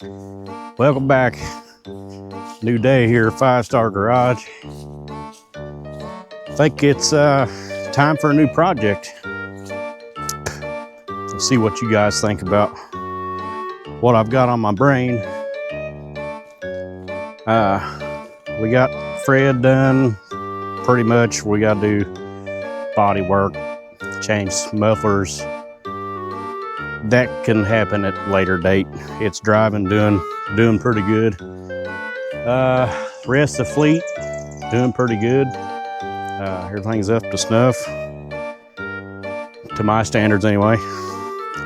Welcome back. New day here, 5-Star Garage. I think it's time for a new project. Let's see what you guys think about what I've got on my brain. We got Fred done pretty much. We got to do body work, change mufflers. That can happen at a later date. It's driving, doing pretty good. Rest of the fleet, doing pretty good. Everything's up to snuff, to my standards anyway.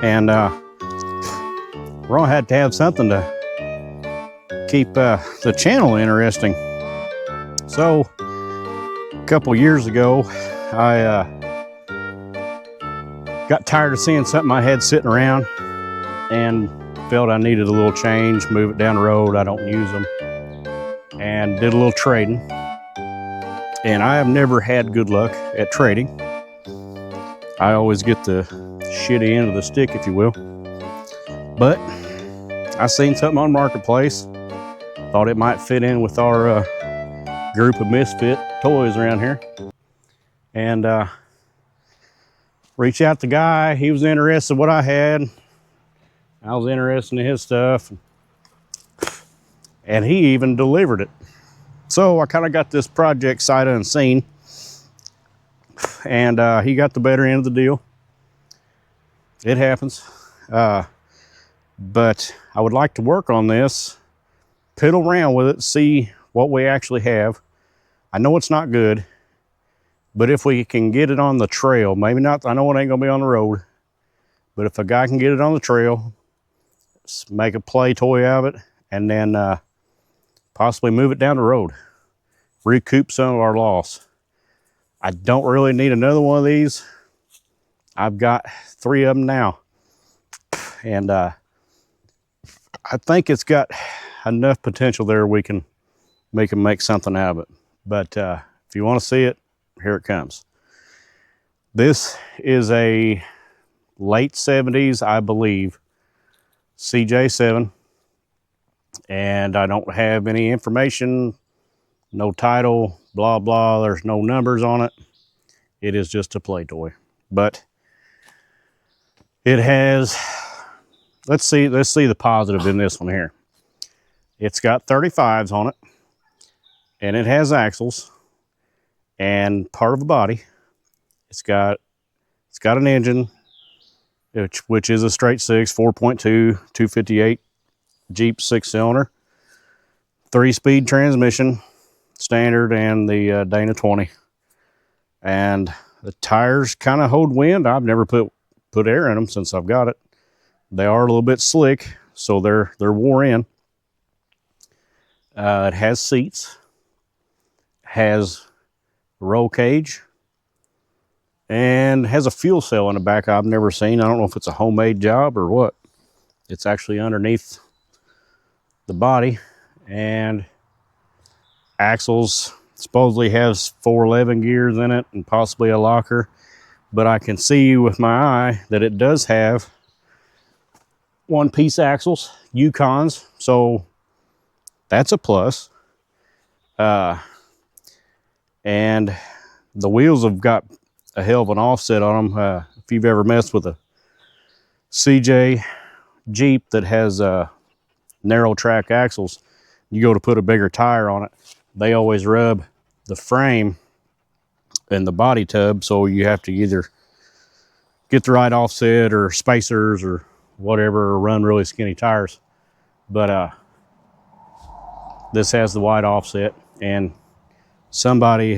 And we're gonna have to have something to keep the channel interesting. So, a couple years ago, I got tired of seeing something I had sitting around and felt I needed a little change, move it down the road. I don't use them. And did a little trading. And I have never had good luck at trading. I always get the shitty end of the stick, if you will. But I seen something on Marketplace. Thought it might fit in with our group of misfit toys around here. And reached out to the guy. He was interested in what I had. I was interested in his stuff. And he even delivered it. So I kind of got this project sight unseen. And he got the better end of the deal. It happens. But I would like to work on this, piddle around with it, see what we actually have. I know it's not good, but if we can get it on the trail, maybe not, I know it ain't gonna be on the road, but if a guy can get it on the trail, make a play toy out of it, and then possibly move it down the road, recoup some of our loss. I don't really need another one of these. I've got 3 of them now. And I think it's got enough potential there we can make something out of it. But if you want to see it, here it comes. This is a late 70s, I believe, CJ7. And I don't have any information, no title, blah, blah. There's no numbers on it. It is just a play toy. But it has, let's see the positive in this one here. It's got 35s on it, and it has axles and part of a body. It's got an engine, which is a straight 6, 4.2, 258 Jeep 6-cylinder, 3-speed transmission, standard, and the Dana 20. And the tires kind of hold wind. I've never put air in them since I've got it. They are a little bit slick, so they're wore in. It has seats, has a roll cage, and has a fuel cell in the back I've never seen. I don't know if it's a homemade job or what. It's actually underneath the body, and axles supposedly has 411 gears in it and possibly a locker, but I can see with my eye that it does have 1-piece axles, Yukons, so that's a plus. And the wheels have got a hell of an offset on them. If you've ever messed with a CJ Jeep that has narrow track axles, you go to put a bigger tire on it, they always rub the frame and the body tub, so you have to either get the right offset or spacers or whatever, or run really skinny tires. But this has the wide offset, and somebody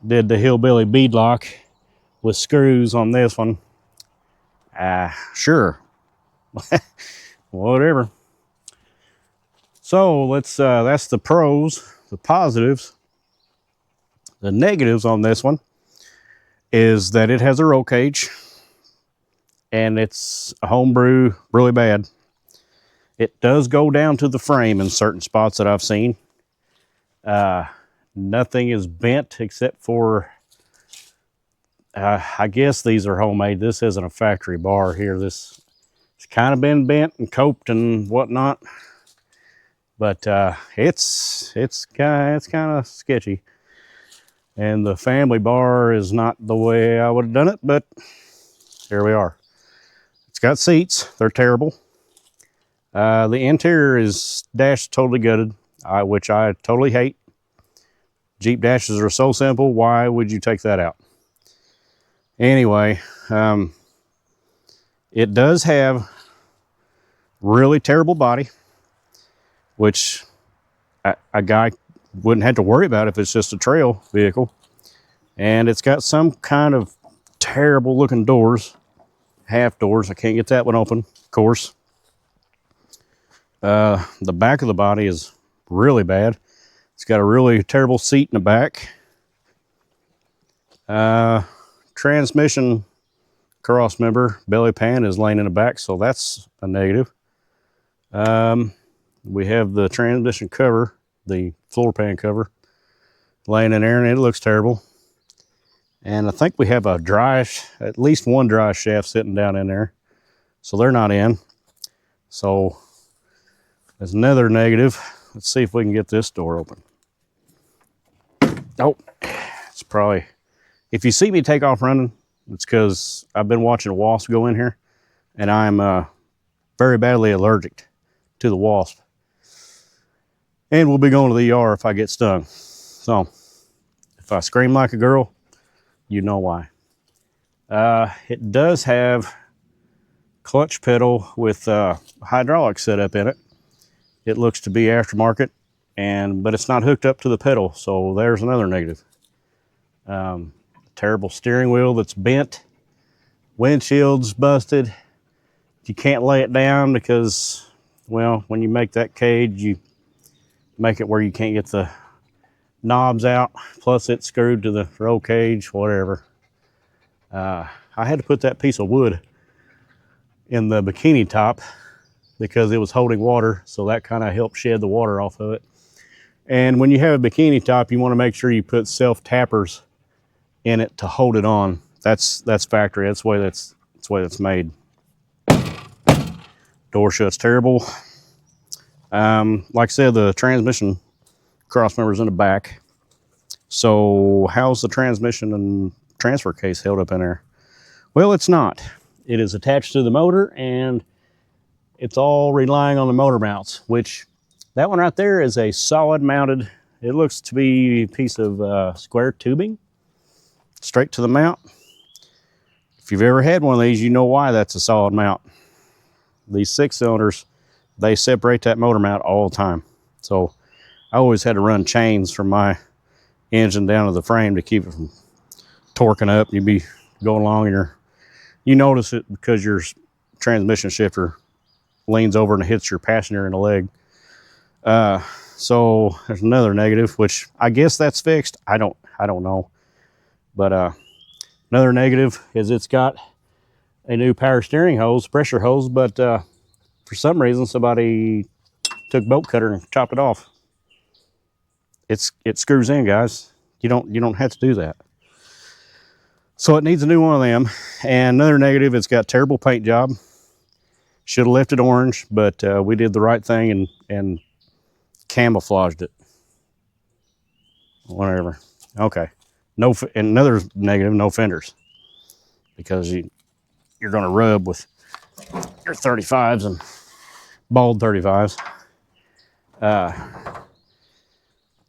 did the hillbilly beadlock with screws on this one. Sure. Whatever. So that's the pros, the positives. The negatives on this one is that it has a roll cage, and it's a homebrew really bad. It does go down to the frame in certain spots that I've seen. Nothing is bent except for, I guess these are homemade. This isn't a factory bar here. This It's kind of been bent and coped and whatnot, but it's kind of sketchy. And the family bar is not the way I would have done it, but here we are. It's got seats. They're terrible. The interior dash totally gutted, which I totally hate. Jeep dashes are so simple. Why would you take that out? Anyway, it does have really terrible body, which a guy wouldn't have to worry about if it's just a trail vehicle. And it's got some kind of terrible looking doors, half doors. I can't get that one open, of course. The back of the body is really bad. It's got a really terrible seat in the back. Transmission cross member belly pan is laying in the back, so that's a negative. We have the transmission cover, the floor pan cover, laying in there, and it looks terrible. And I think we have at least one dry shaft sitting down in there, so they're not in. So there's another negative. Let's see if we can get this door open. Oh, it's probably, if you see me take off running, it's because I've been watching a wasp go in here, and I'm very badly allergic to the wasp. And we'll be going to the ER if I get stung. So if I scream like a girl, you know why. It does have clutch pedal with hydraulic setup in it. It looks to be aftermarket, but it's not hooked up to the pedal, so there's another negative. Terrible steering wheel that's bent, windshield's busted. You can't lay it down because, well, when you make that cage, you make it where you can't get the knobs out, plus it's screwed to the roll cage, whatever. I had to put that piece of wood in the bikini top because it was holding water, so that kind of helped shed the water off of it. And when you have a bikini top, you want to make sure you put self-tappers in it to hold it on. That's factory. That's the way that's made. Door shuts terrible. Like I said, the transmission cross member's in the back. So how's the transmission and transfer case held up in there? Well, it's not. It is attached to the motor, and it's all relying on the motor mounts, which that one right there is a solid mounted. It looks to be a piece of square tubing straight to the mount. If you've ever had one of these, you know why that's a solid mount. These 6-cylinders, they separate that motor mount all the time. So I always had to run chains from my engine down to the frame to keep it from torquing up. You'd be going along and you notice it because your transmission shifter leans over and hits your passenger in the leg. So there's another negative, which I guess that's fixed. I don't know. But another negative is it's got a new power steering hose, pressure hose, but for some reason somebody took bolt cutter and chopped it off. It screws in, guys. You don't have to do that. So it needs a new one of them. And another negative, it's got terrible paint job. Should have left it orange, but we did the right thing and camouflaged it. Whatever. Okay. And another negative, no fenders, because you're going to rub with your 35s and bald 35s.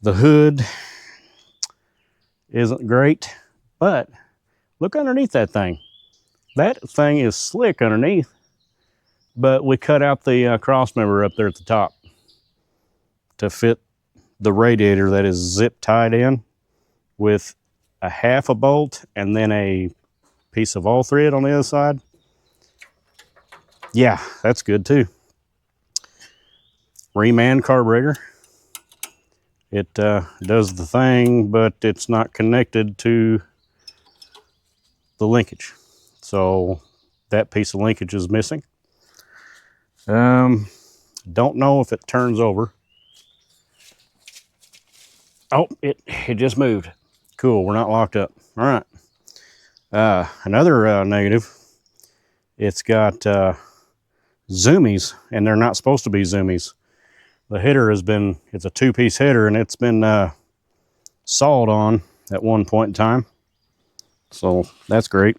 The hood isn't great, but look underneath that thing. That thing is slick underneath, but we cut out the cross member up there at the top to fit the radiator that is zip tied in with a half a bolt and then a piece of all thread on the other side. Yeah, that's good too. Reman carburetor. It does the thing, but it's not connected to the linkage. So that piece of linkage is missing. Don't know if it turns over. Oh, it just moved. Cool, we're not locked up. All right. Another negative, it's got zoomies, and they're not supposed to be zoomies. The header has been, it's a 2-piece header, and it's been sawed on at one point in time. So that's great.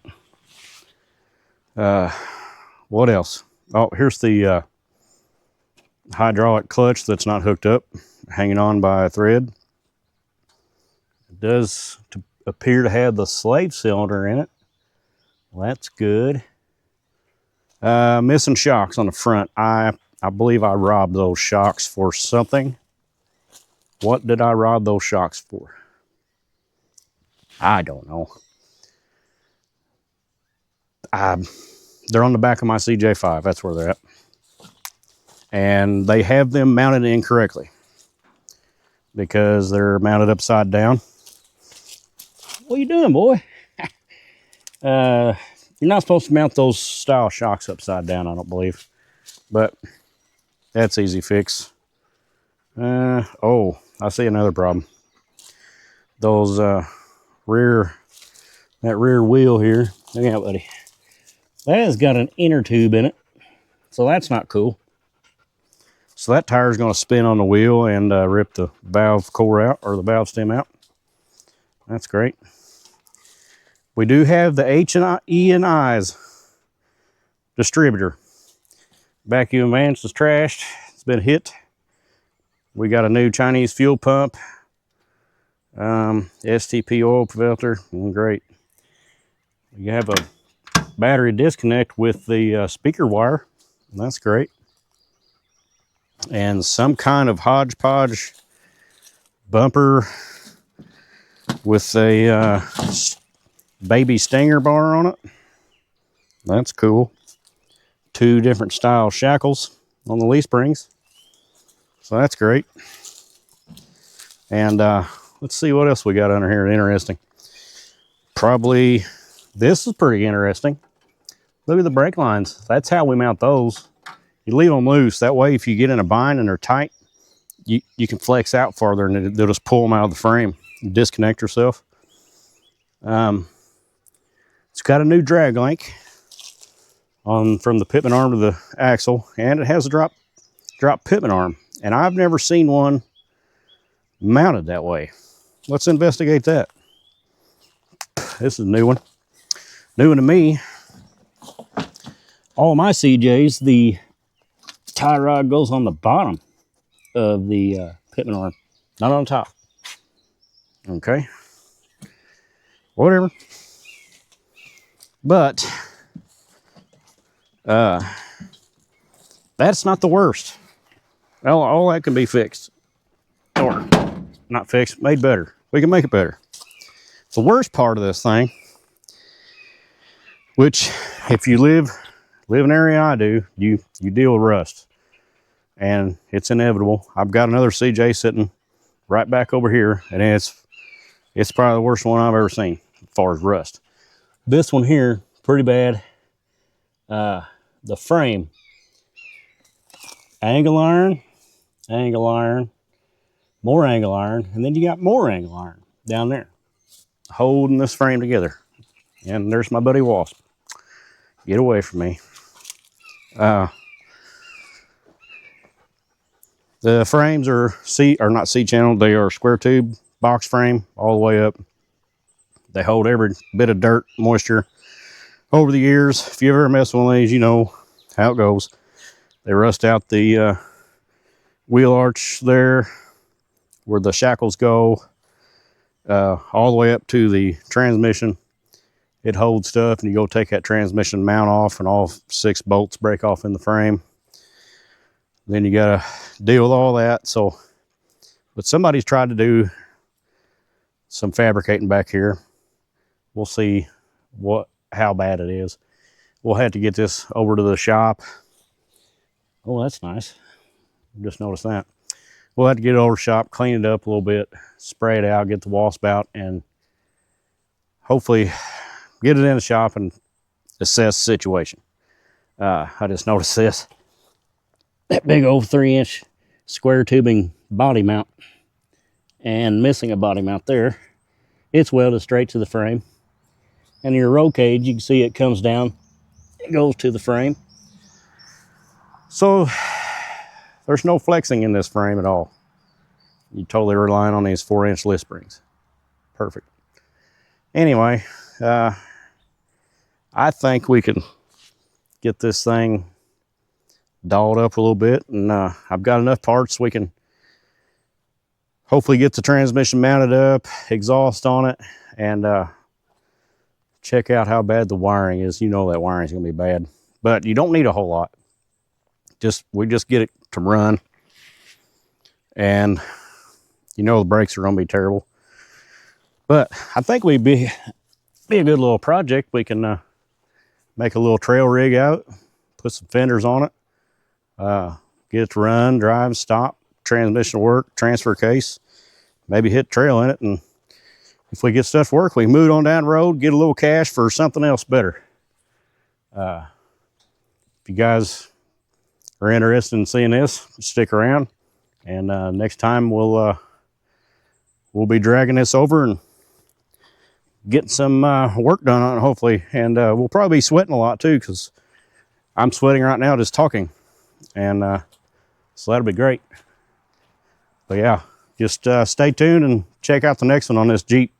What else? Oh, here's the hydraulic clutch that's not hooked up, hanging on by a thread. It does appear to have the slave cylinder in it. Well, that's good. Missing shocks on the front. I believe I robbed those shocks for something. What did I rob those shocks for? I don't know. They're on the back of my CJ5. That's where they're at. And they have them mounted incorrectly because they're mounted upside down. What are you doing, boy? You're not supposed to mount those style shocks upside down, I don't believe. But that's easy fix. Oh, I see another problem. Those that rear wheel here. Look out, buddy. That has got an inner tube in it, so that's not cool. So that tire is going to spin on the wheel and rip the valve core out, or the valve stem out. That's great. We do have the H&E's distributor. Vacuum advance is trashed. It's been hit. We got a new Chinese fuel pump. STP oil filter. Great. You have a battery disconnect with the speaker wire. That's great. And some kind of hodgepodge bumper with a baby stinger bar on it. That's cool. 2 different style shackles on the leaf springs. So that's great. And let's see what else we got under here interesting. Probably this is pretty interesting. Look at the brake lines. That's how we mount those. You leave them loose. That way, if you get in a bind and they're tight, you can flex out farther and they'll just pull them out of the frame and disconnect yourself. It's got a new drag link from the pitman arm to the axle, and it has a drop pitman arm. And I've never seen one mounted that way. Let's investigate that. This is a new one. New one to me. All my CJs, the tie rod goes on the bottom of the pitman arm, not on top. Okay. Whatever. But that's not the worst. Well, all that can be fixed. Or not fixed, made better. We can make it better. The worst part of this thing, which if you live in an area I do, you deal with rust. And it's inevitable. I've got another CJ sitting right back over here, and it's probably the worst one I've ever seen as far as rust. This one here, pretty bad. The frame, angle iron, more angle iron, and then you got more angle iron down there holding this frame together. And there's my buddy Wasp. Get away from me. The frames are not C-channel, they are square tube box frame all the way up. They hold every bit of dirt, moisture over the years. If you ever mess with one of these, you know how it goes. They rust out the wheel arch there where the shackles go, all the way up to the transmission. It holds stuff, and you go take that transmission mount off, and all 6 bolts break off in the frame. Then you gotta deal with all that. So, but somebody's tried to do some fabricating back here. We'll see how bad it is. We'll have to get this over to the shop. Oh, that's nice. Just noticed that. We'll have to get it over to the shop, clean it up a little bit, spray it out, get the wasp out, and hopefully get it in the shop and assess the situation. I just noticed this. That big old 3-inch square tubing body mount, and missing a body mount there. It's welded straight to the frame. And your roll cage, you can see it comes down, it goes to the frame. So there's no flexing in this frame at all. You totally relying on these 4-inch lift springs. Perfect. Anyway, I think we can get this thing dolled up a little bit, and I've got enough parts we can hopefully get the transmission mounted up, exhaust on it, and check out how bad the wiring is. You know that wiring is going to be bad, but you don't need a whole lot. We just get it to run, and you know the brakes are going to be terrible. But I think we'd be a good little project. We can make a little trail rig out, put some fenders on it, get it to run, drive, stop, transmission work, transfer case, maybe hit trail in it, and if we get stuff to work, we can move it on down the road, get a little cash for something else better. If you guys are interested in seeing this, stick around, and next time we'll be dragging this over and getting some work done on it, hopefully. And we'll probably be sweating a lot too, because I'm sweating right now just talking, and so that'll be great. But yeah, just stay tuned and check out the next one on this Jeep.